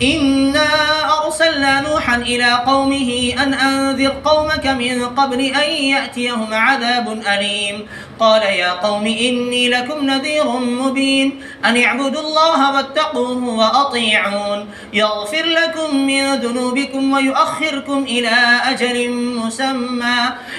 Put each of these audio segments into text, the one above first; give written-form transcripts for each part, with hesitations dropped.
إنا أرسلنا نوحا إلى قومه أن أنذر قومك من قبل أن يأتيهم عذاب أليم قال يا قوم إني لكم نذير مبين أن اعبدوا الله واتقوه وأطيعون يغفر لكم من ذنوبكم ويؤخركم إلى أجل مسمى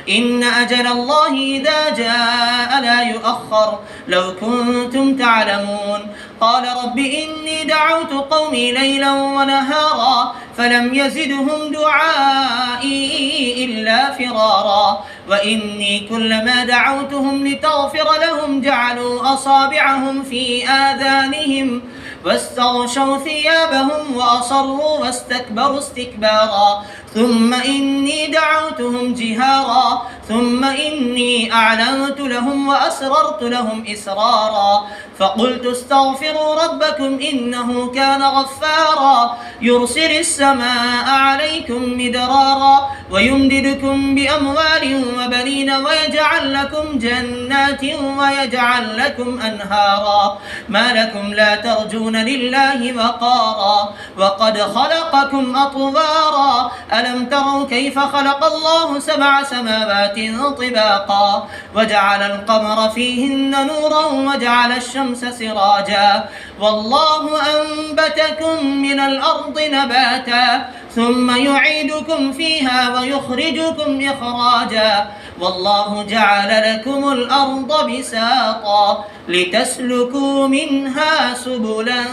إن أجل الله إذا جاء لا يؤخر لو كنتم تعلمون قال رب إني دعوت قومي ليلا ونهارا فلم يزدهم دعائي إلا فرارا وإني كلما دعوتهم لتغفر لهم جعلوا أصابعهم في آذانهم واستغشوا ثيابهم وأصروا واستكبروا استكبارا ثم إني دعوتهم جهارا ثم إني أعلنت لهم وأسررت لهم إسرارا فقلت استغفروا ربكم إنه كان غفارا يرسل السماء عليكم مدرارا ويمددكم بأموال وبنين ويجعل لكم جنات ويجعل لكم أنهارا ما لكم لا ترجون لله وقارا وقد خلقكم أطوارا ألم تروا كيف خلق الله 7 سماوات طباقا وجعل القمر فيهن نورا وجعل الشمس سراجا والله أنبتكم من الأرض نباتا ثم يعيدكم فيها ويخرجكم إخراجا والله جعل لكم الأرض بساطا لتسلكوا منها سبلا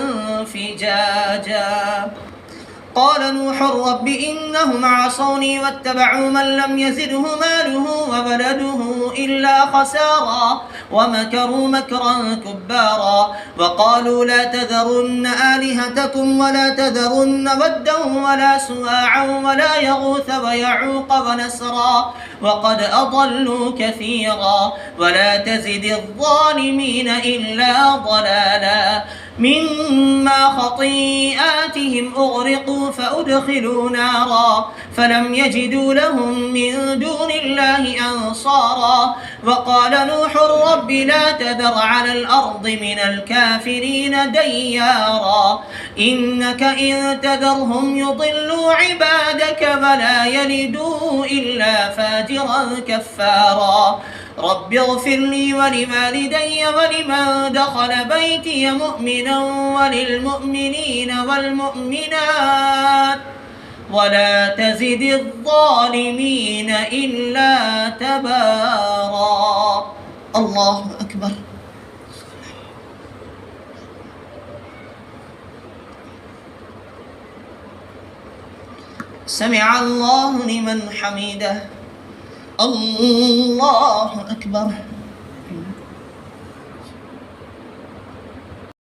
فجاجا قال نوح رب إنهم عصوني واتبعوا من لم يزده ماله وولده إلا خسارا ومكروا مكرا كبارا وقالوا لا تذرن آلهتكم ولا تذرن ودا ولا سواعا ولا يغوث ويعوق ونسرا وقد أضلوا كثيرا ولا تزد الظالمين إلا ضلالا مما خطيئاتهم أغرقوا فأدخلوا نارا فلم يجدوا لهم من دون الله أنصارا وقال نوح رب لا تذر على الأرض من الكافرين ديارا إنك إن تذرهم يضلوا عبادك ولا يلدوا إلا فاجرا كفارا رب اغفر لي ولوالدي ولمن دخل بيتي مؤمنا وللمؤمنين والمؤمنات ولا تزد الظالمين إلا تبارا الله أكبر سمع الله لمن حمده الله أكبر